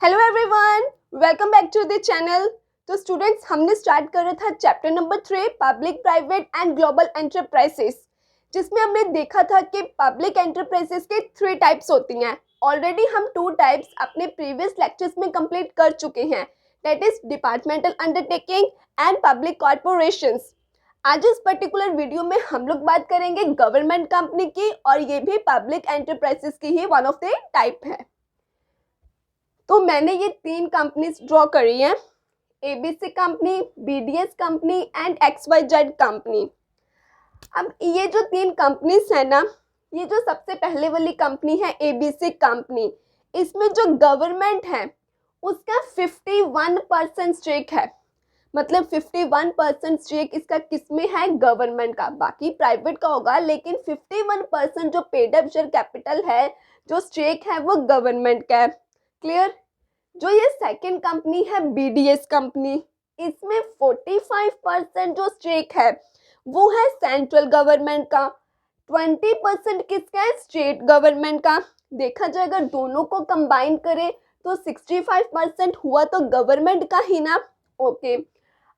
Hello everyone, welcome back to the channel. तो students, हमने start कर रहा था chapter number 3 public private and global enterprises, जिसमें हमने देखा था कि पब्लिक एंटरप्राइजेस के 3 टाइप्स होती हैं। ऑलरेडी हम 2 टाइप्स अपने प्रीवियस लेक्चर्स में कंप्लीट कर चुके हैं, that is departmental undertaking and public corporations. आज इस पर्टिकुलर वीडियो में हम लोग बात करेंगे गवर्नमेंट कंपनी की, और ये भी पब्लिक एंटरप्राइजेस की ही वन ऑफ द टाइप है। तो मैंने ये 3 कंपनीज ड्रॉ करी हैं, ABC company, BDS company and XYZ company. अब ये जो 3 कंपनीज है ना, ये जो सबसे पहले वाली कंपनी है एबीसी कंपनी, इसमें जो गवर्नमेंट है उसका 51% स्टेक है। मतलब 51% स्टेक इसका किसमें है? गवर्नमेंट का। बाकी प्राइवेट का होगा, लेकिन 51% जो पेड अप शेयर कैपिटल है, जो स्टेक है, वो गवर्नमेंट का है। क्लियर? जो ये सेकंड कंपनी है बीडीएस कंपनी, इसमें 45% जो स्टेक है वो है सेंट्रल गवर्नमेंट का, 20% किसका है? स्टेट गवर्नमेंट का। देखा जाए अगर दोनों को कंबाइन करें तो 65% हुआ तो गवर्नमेंट का ही ना। ओके,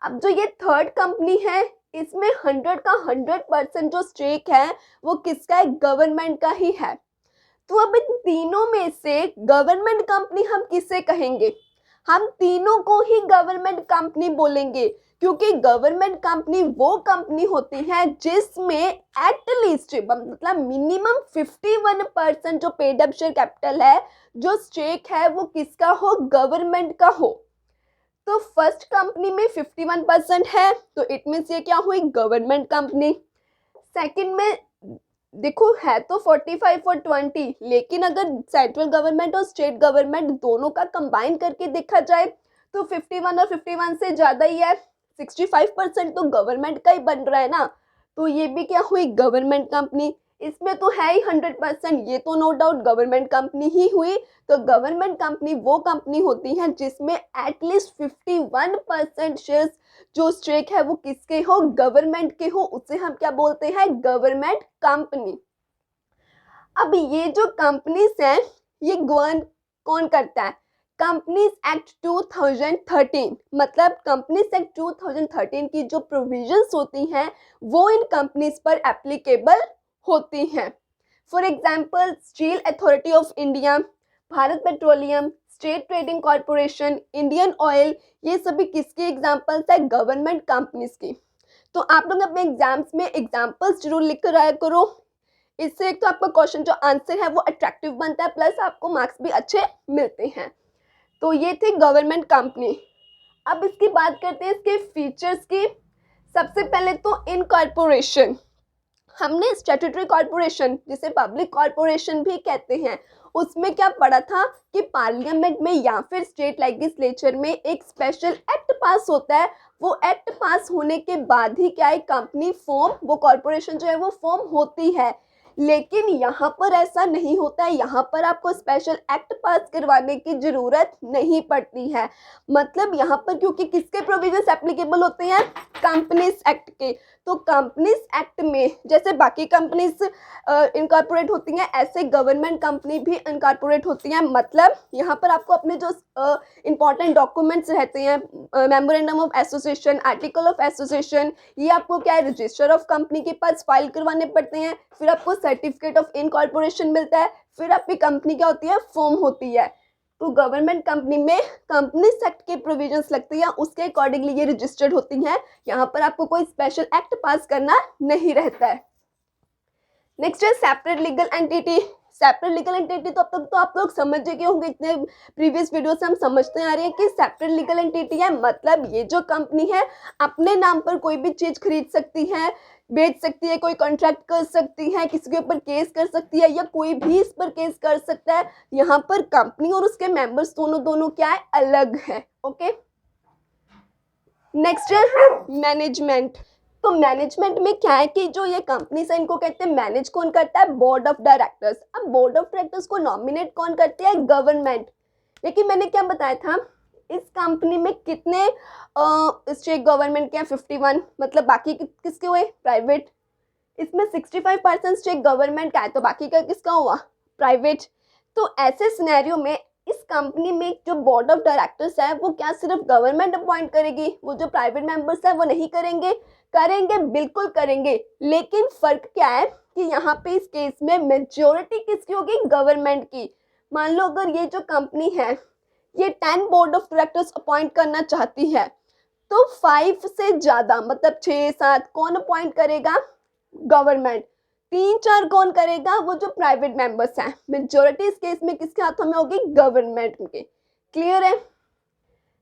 अब जो ये थर्ड कंपनी है, इसमें 100 का 100% जो स्टेक है वो किसका है? गवर्नमेंट का ही है। तो अब इन तीनों में से गवर्नमेंट कंपनी हम किसे कहेंगे? हम तीनों को ही गवर्नमेंट कंपनी बोलेंगे, क्योंकि गवर्नमेंट कंपनी वो कंपनी होती है जिसमें एटलीस्ट मतलब मिनिमम 51% जो पेड अप शेयर कैपिटल है, जो स्टेक है, वो किसका हो? गवर्नमेंट का हो। तो फर्स्ट कंपनी में 51% है, तो इट मीन्स ये क्या हुई? Government company. सेकंड में देखो है तो 45 और 20, लेकिन अगर सेंट्रल गवर्नमेंट और स्टेट गवर्नमेंट दोनों का कंबाइन करके देखा जाए तो 51 और 51 से ज़्यादा ही है, 65% तो गवर्नमेंट का ही बन रहा है ना। तो ये भी क्या हुई? Government company. इसमें तो है ही 100%, ये तो नो डाउट गवर्नमेंट कंपनी ही हुई। तो गवर्नमेंट कंपनी वो कंपनी होती है जिसमें एटलीस्ट 51% शेयर्स जो स्टेक है वो किसके हो? गवर्नमेंट के हो। उसे हम क्या बोलते हैं? Government company. अब ये जो कंपनीज हैं, ये गवर्न कौन करता है? कंपनीज एक्ट 2013, मतलब कंपनीज एक्ट 2013 की जो प्रोविजंस होती हैं वो इन कंपनीज पर एप्लीकेबल होती हैं। For example, steel authority of India, Bharat petroleum, state trading corporation, Indian oil, ये सभी किसकी एग्जाम्पल्स है? गवर्नमेंट कंपनीज की। तो आप लोग अपने एग्जाम्स में एग्जाम्पल्स जरूर लिख कर आया करो। इससे एक तो आपका क्वेश्चन जो आंसर है वो अट्रैक्टिव बनता है, प्लस आपको मार्क्स भी अच्छे मिलते हैं। तो ये थी गवर्नमेंट कंपनी। अब इसकी बात करते हैं इसके फीचर्स की। सबसे पहले तो इनकॉर्पोरेशन। हमने स्टैट्यूटरी कॉर्पोरेशन, जिसे पब्लिक कॉर्पोरेशन भी कहते हैं, उसमें क्या पढ़ा था कि पार्लियामेंट में या फिर स्टेट लेजिस्लेचर में एक स्पेशल एक्ट पास होता है। वो एक्ट पास होने के बाद ही क्या है? कंपनी फॉर्म, वो कॉर्पोरेशन जो है वो फॉर्म होती है। लेकिन यहाँ पर ऐसा नहीं होता है, यहाँ पर आपको स्पेशल एक्ट पास करवाने की ज़रूरत नहीं पड़ती है। मतलब यहाँ पर क्योंकि किसके प्रोविजंस एप्लीकेबल होते हैं? कंपनीज एक्ट के। तो कंपनीज एक्ट में जैसे बाकी कंपनीज इनकॉर्पोरेट होती हैं, ऐसे गवर्नमेंट कंपनी भी इनकॉर्पोरेट होती हैं। मतलब यहाँ पर आपको अपने जो इंपॉर्टेंट डॉक्यूमेंट्स रहते हैं, memorandum of association, article of association, ये आपको क्या है? रजिस्टर ऑफ कंपनी के पास फाइल करवाने पड़ते हैं। फिर आपको सर्टिफिकेट ऑफ इनकॉर्पोरेशन मिलता है। फिर आपकी कंपनी क्या होती है? फॉर्म होती है। तो गवर्नमेंट कंपनी में कंपनीज एक्ट के प्रोविजंस लगते हैं, उसके अकॉर्डिंगली ये रजिस्टर्ड होती हैं। यहाँ पर आपको कोई स्पेशल एक्ट पास करना नहीं रहता है। नेक्स्ट है separate legal entity. Separate legal entity तो अब तक तो आप लोग समझ गए होंगे, इतने प्रीवियस वीडियो से हम समझते आ रहे हैं कि सेपरेट लीगल एंटिटी है मतलब ये जो कंपनी है अपने नाम पर कोई भी चीज़ खरीद सकती है, बेच सकती है, कोई कॉन्ट्रैक्ट कर सकती है, किसी के ऊपर केस कर सकती है, या कोई भी इस पर केस कर सकता है। यहाँ पर कंपनी और उसके मेंबर्स दोनों क्या है? अलग है। ओके, नेक्स्ट है मैनेजमेंट। तो मैनेजमेंट में क्या है कि जो ये कंपनीज है इनको कहते हैं मैनेज कौन करता है? Board of directors. अब बोर्ड ऑफ डायरेक्टर्स को नॉमिनेट कौन करती है? गवर्नमेंट। लेकिन मैंने क्या बताया था, इस कंपनी में कितने स्टेक गवर्नमेंट के हैं? 51, मतलब बाकी किसके हुए? प्राइवेट। इसमें 65% स्टेक गवर्नमेंट का है, तो बाकी का किसका हुआ? प्राइवेट। तो ऐसे सिनेरियो में इस कंपनी में जो बोर्ड ऑफ डायरेक्टर्स है वो क्या सिर्फ गवर्नमेंट अपॉइंट करेगी, वो जो प्राइवेट मेंबर्स है वो नहीं करेंगे? करेंगे, बिल्कुल करेंगे। लेकिन फर्क क्या है कि यहाँ पे इस केस में मेजोरिटी किसकी होगी? गवर्नमेंट की। मान लो अगर ये जो कंपनी है ये 10 बोर्ड ऑफ डायरेक्टर्स अपॉइंट करना चाहती है तो 5 से ज़्यादा मतलब 6-7 कौन अपॉइंट करेगा? गवर्नमेंट। 3-4 कौन करेगा? वो जो प्राइवेट मेंबर्स हैं। मेजोरिटी इस केस में किसके हाथों में होगी? गवर्नमेंट के। क्लियर है?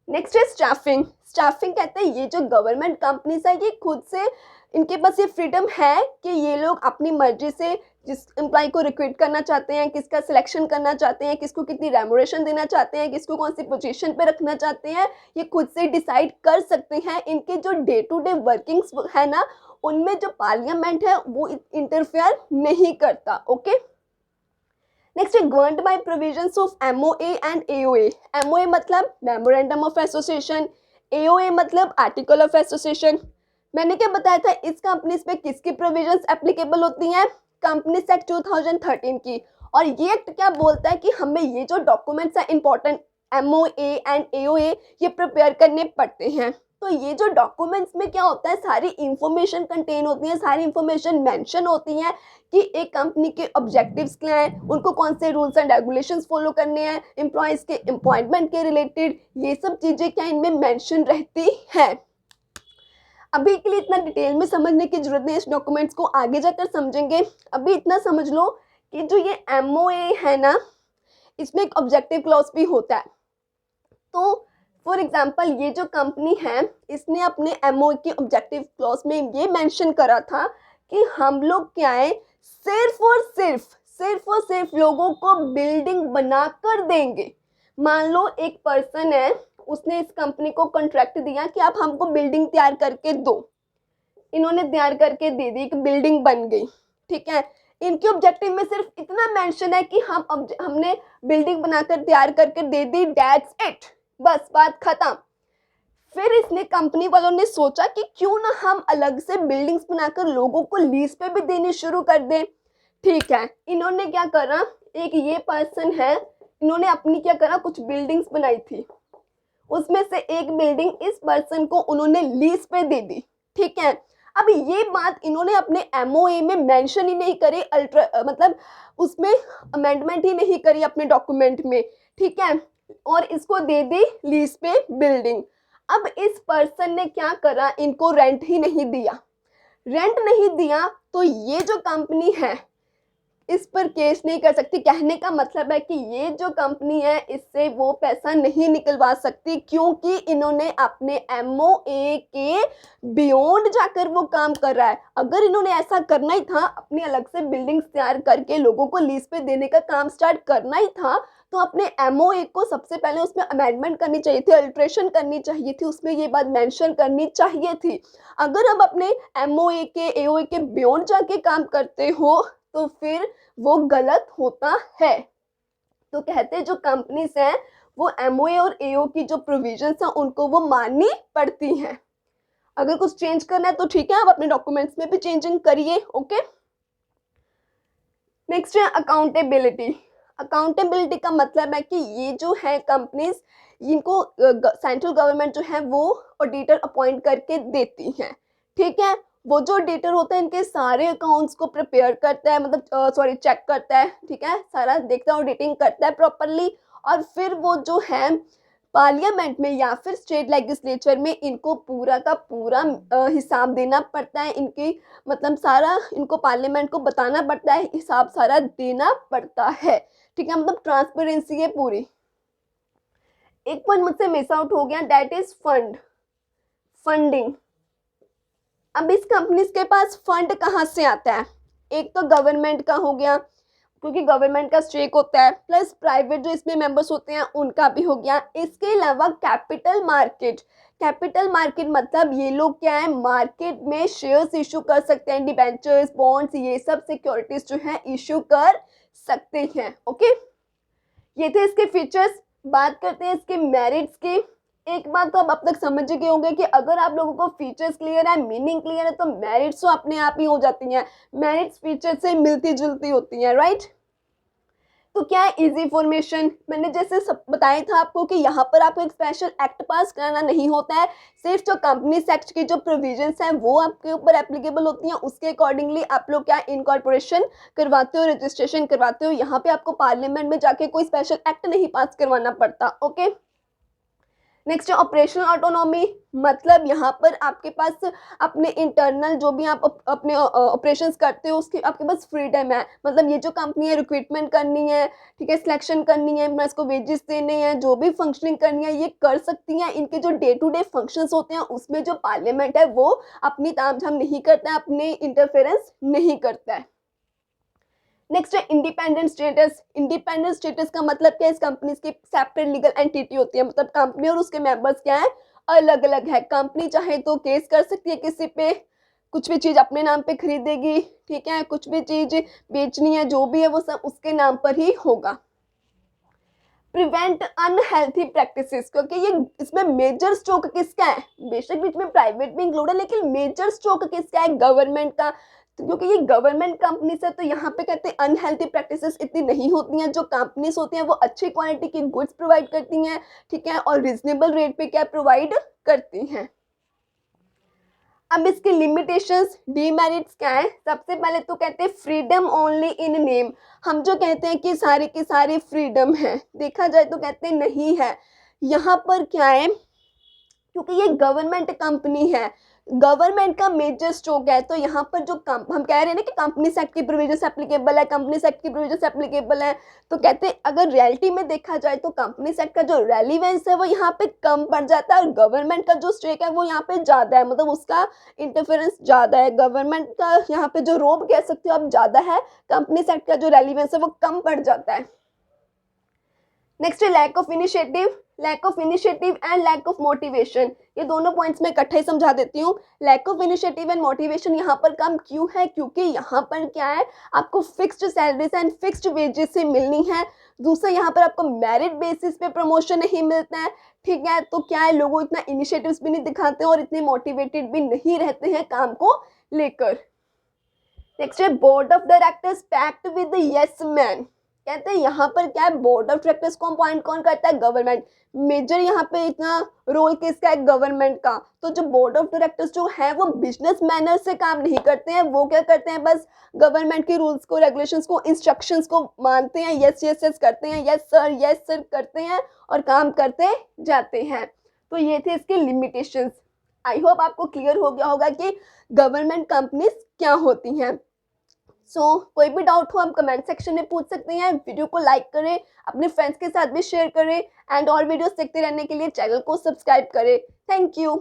नेक्स्ट है स्टाफिंग। स्टाफिंग कहते हैं ये जो गवर्नमेंट कंपनीज है ये खुद से इनके पास ये फ्रीडम है कि ये लोग अपनी मर्जी से जिस एम्प्लॉय को रिक्रूट करना चाहते हैं, किसका सिलेक्शन करना चाहते हैं, किसको कितनी रेमुनरेशन देना चाहते हैं, किसको कौन सी पोजीशन पे रखना चाहते हैं, ये खुद से डिसाइड कर सकते हैं। इनके जो डे टू डे वर्किंग्स है ना उनमें जो पार्लियामेंट है वो इंटरफेयर नहीं करता। ओके। नेक्स्ट है governed bye provisions of MOA and AOA. MOA मतलब मेमोरेंडम ऑफ एसोसिएशन, एओए मतलब आर्टिकल ऑफ एसोसिएशन। मैंने क्या बताया था इस कंपनीज पे किसकी प्रोविजंस एप्लीकेबल होती हैं? कंपनीज एक्ट 2013 की। और ये एक्ट क्या बोलता है कि हमें ये जो डॉक्यूमेंट्स हैं इंपॉर्टेंट एमओए एंड एओए ये प्रिपेयर करने पड़ते हैं। तो ये जो डॉक्यूमेंट्स में क्या होता है सारी इंफॉर्मेशन कंटेन होती है, सारी इंफॉर्मेशन मेंशन होती हैं कि एक कंपनी के ऑब्जेक्टिव्स क्या हैं, उनको कौन से रूल्स एंड रेगुलेशंस फॉलो करने हैं, एम्प्लॉयज़ के एम्प्लॉयमेंट के रिलेटेड, ये सब चीज़ें क्या इनमें मेंशन रहती हैं। अभी के लिए इतना डिटेल में समझने की जरूरत नहीं है, इस डॉक्यूमेंट्स को आगे जाकर समझेंगे। अभी इतना समझ लो कि जो ये एमओए है ना इसमें एक ऑब्जेक्टिव क्लॉज भी होता है। तो फॉर एग्जांपल ये जो कंपनी है इसने अपने एमओए के ऑब्जेक्टिव क्लॉज में ये मेंशन करा था कि हम लोग क्या है सिर्फ और सिर्फ लोगों को बिल्डिंग बना कर देंगे। मान लो एक पर्सन है उसने इस कंपनी को कॉन्ट्रैक्ट दिया कि आप हमको बिल्डिंग तैयार करके दो। इन्होंने तैयार करके दे दी, एक बिल्डिंग बन गई, ठीक है। इनके ऑब्जेक्टिव में सिर्फ इतना मेंशन है कि हमने बिल्डिंग बनाकर तैयार करके दे दी, दैट्स इट, बस बात खत्म। फिर इसने कंपनी वालों ने सोचा कि क्यों ना हम अलग से बिल्डिंग्स बनाकर लोगों को लीज पे भी देनी शुरू कर दें। ठीक है, इन्होंने क्या करा, एक ये पर्सन है इन्होंने अपनी क्या करा कुछ बिल्डिंग्स बनाई थी, उसमें से एक बिल्डिंग इस पर्सन को उन्होंने लीज पे दे दी। ठीक है, अब ये बात इन्होंने अपने एमओए में मेंशन ही नहीं करी, मतलब उसमें अमेंडमेंट ही नहीं करी अपने डॉक्यूमेंट में, ठीक है, और इसको दे दी लीज पे बिल्डिंग। अब इस पर्सन ने क्या करा, इनको रेंट ही नहीं दिया। रेंट नहीं दिया तो ये जो कंपनी है इस पर केस नहीं कर सकती। कहने का मतलब है कि ये जो कंपनी है इससे वो पैसा नहीं निकलवा सकती क्योंकि इन्होंने अपने एमओए के बियॉन्ड जाकर वो काम कर रहा है। अगर इन्होंने ऐसा करना ही था, अपनी अलग से बिल्डिंग्स तैयार करके लोगों को लीज पे देने का काम स्टार्ट करना ही था, तो अपने एमओए को सबसे पहले उसमें अमेंडमेंट करनी चाहिए थी, अल्ट्रेशन करनी चाहिए थी, उसमें ये बात मेंशन करनी चाहिए थी। अगर आप अपने एमओए के एओए के बियॉन्ड जाके काम करते हो तो फिर वो गलत होता है। तो कहते हैं जो कंपनीज हैं वो एमओए और एओ की जो प्रोविजंस हैं उनको वो माननी पड़ती हैं। अगर कुछ चेंज करना है तो ठीक है, आप अपने डॉक्यूमेंट्स में भी चेंजिंग करिए। ओके, नेक्स्ट है अकाउंटेबिलिटी। अकाउंटेबिलिटी का मतलब है कि ये जो है कंपनीज इनको सेंट्रल गवर्नमेंट जो है वो ऑडिटर अपॉइंट करके देती हैं। ठीक है, वो जो ऑडिटर होता है इनके सारे अकाउंट्स को प्रिपेयर करता है, मतलब चेक करता है, ठीक है, सारा देखता है, ऑडिटिंग करता है प्रॉपरली, और फिर वो जो है पार्लियामेंट में या फिर स्टेट लेजिस्लेचर में इनको पूरा का पूरा हिसाब देना पड़ता है। इनकी मतलब सारा इनको पार्लियामेंट को बताना पड़ता है, हिसाब सारा देना पड़ता है। ठीक है, मतलब ट्रांसपेरेंसी है पूरी। एक पॉइंट मुझसे मिस आउट हो गया, दैट इज फंडिंग। अब इस कंपनीज के पास फंड कहाँ से आता है? एक तो गवर्नमेंट का हो गया क्योंकि गवर्नमेंट का स्टेक होता है, प्लस प्राइवेट जो इसमें मेंबर्स होते हैं उनका भी हो गया। इसके अलावा कैपिटल मार्केट मतलब ये लोग क्या है मार्केट में शेयर्स इशू कर सकते हैं, डिबेंचर्स, बॉन्ड्स, ये सब सिक्योरिटीज जो है इशू कर सकते हैं। ओके, ये थे इसके फीचर्स। बात करते हैं इसके मेरिट्स की। एक बात तो आप अब तक समझ गए होंगे कि अगर आप लोगों को फीचर्स क्लियर है, मीनिंग क्लियर है, तो मेरिट्स तो अपने आप ही हो जाती हैं। मेरिट्स फीचर से मिलती जुलती होती हैं, राइट। तो क्या है इजी फॉर्मेशन, मैंने जैसे सब बताया था आपको कि यहाँ पर आपको एक स्पेशल एक्ट पास कराना नहीं होता है, सिर्फ जो कंपनीज एक्ट की जो प्रोविजंस हैं वो आपके ऊपर एप्लीकेबल होती हैं, उसके अकॉर्डिंगली आप लोग क्या इनकॉर्पोरेशन करवाते हो, रजिस्ट्रेशन करवाते हो। यहाँ पे आपको पार्लियामेंट में जाके कोई स्पेशल एक्ट नहीं पास करवाना पड़ता। ओके, नेक्स्ट है ऑपरेशनल ऑटोनॉमी, मतलब यहाँ पर आपके पास अपने इंटरनल जो भी आप अपने ऑपरेशंस करते हो उसकी आपके पास फ्रीडम है। मतलब ये जो कंपनी है रिक्रूटमेंट करनी है, ठीक है, सिलेक्शन करनी है, मैं इसको वेजेस देने हैं, जो भी फंक्शनिंग करनी है ये कर सकती हैं। इनके जो डे टू डे फंक्शंस होते हैं उसमें जो पार्लियामेंट है वो अपनी तामझाम नहीं करता है, अपने इंटरफेरेंस नहीं करता है। नेक्स्ट है इंडिपेंडेंट स्टेटस। इंडिपेंडेंट स्टेटस का मतलब क्या है, इस कंपनी की सेपरेट लीगल एंटिटी होती है, मतलब कंपनी और उसके मेंबर्स क्या है, अलग अलग है। कंपनी चाहे तो केस कर सकती है किसी पे, कुछ भी चीज़ अपने नाम पे खरीदेगी, ठीक है, कुछ भी चीज़ बेचनी है, जो भी है वो सब उसके नाम पर ही होगा। प्रिवेंट अनहेल्थी प्रैक्टिसेस, क्योंकि ये इसमें मेजर स्ट्रोक किसका है, बेशक बीच में प्राइवेट भी इंक्लूड है लेकिन मेजर स्ट्रोक किसका है, गवर्नमेंट का। तो क्योंकि ये गवर्नमेंट कंपनी से, तो यहाँ पे कहते हैं अनहेल्थी प्रैक्टिसेस इतनी नहीं होती हैं। जो कंपनीज होती हैं वो अच्छी क्वालिटी की गुड्स प्रोवाइड करती हैं, ठीक है, और रिजनेबल रेट पे क्या प्रोवाइड करती हैं। अब इसके लिमिटेशंस, डीमेरिट्स क्या है, सबसे पहले तो कहते हैं फ्रीडम ओनली इन नेम। हम जो कहते हैं कि सारी की सारी फ्रीडम है, देखा जाए तो कहते हैं नहीं है। यहाँ पर क्या है, क्योंकि ये गवर्नमेंट कंपनी है, गवर्नमेंट का मेजर स्ट्रोक है, तो यहाँ पर जो हम कह रहे हैं ना कि कंपनी एक्ट की प्रोविजंस एप्लीकेबल है, कंपनी एक्ट की प्रोविजंस एप्लीकेबल है, तो कहते हैं अगर रियलिटी में देखा जाए तो कंपनी एक्ट का जो रेलिवेंस है वो यहाँ पे कम पड़ जाता है, और गवर्नमेंट का जो स्ट्रेक है वो यहाँ पे ज़्यादा है, मतलब उसका इंटरफेरेंस ज़्यादा है। गवर्नमेंट का यहाँ पे जो रोब कह सकते हो आप ज़्यादा है, कंपनी एक्ट का जो रेलिवेंस है वो कम पड़ जाता है। नेक्स्ट है lack of initiative, lack of initiative and lack of motivation. ये दोनों पॉइंट्स मैं इकट्ठे ही समझा देती हूँ। Lack of initiative and motivation यहाँ पर कम क्यों है, क्योंकि यहाँ पर क्या है, आपको fixed salaries and fixed wages से मिलनी है। दूसरा यहाँ पर आपको मेरिट बेसिस पे प्रमोशन नहीं मिलता है, ठीक है, तो क्या है, लोगों इतना इनिशिएटिव्स भी नहीं दिखाते हैं और इतने मोटिवेटेड भी नहीं रहते हैं काम को लेकर। नेक्स्ट है board of directors pact with yes man. कहते हैं यहाँ पर क्या है, बोर्ड ऑफ डायरेक्टर्स को अपॉइंट कौन करता है, गवर्नमेंट। मेजर यहाँ पे इतना रोल किसका है, गवर्नमेंट का। तो जो बोर्ड ऑफ डायरेक्टर्स जो है वो बिजनेस मैनर से काम नहीं करते हैं, वो क्या करते हैं, बस गवर्नमेंट के रूल्स को, रेगुलेशंस को, इंस्ट्रक्शंस को मानते हैं, यस यस यस करते हैं, यस सर करते हैं और काम करते जाते हैं। तो ये थे इसके लिमिटेशंस। आई होप आपको क्लियर हो गया होगा कि गवर्नमेंट कंपनीज क्या होती हैं। कोई भी डाउट हो आप कमेंट सेक्शन में पूछ सकते हैं। वीडियो को लाइक करें, अपने फ्रेंड्स के साथ भी शेयर करें, एंड और वीडियोस देखते रहने के लिए चैनल को सब्सक्राइब करें। Thank you.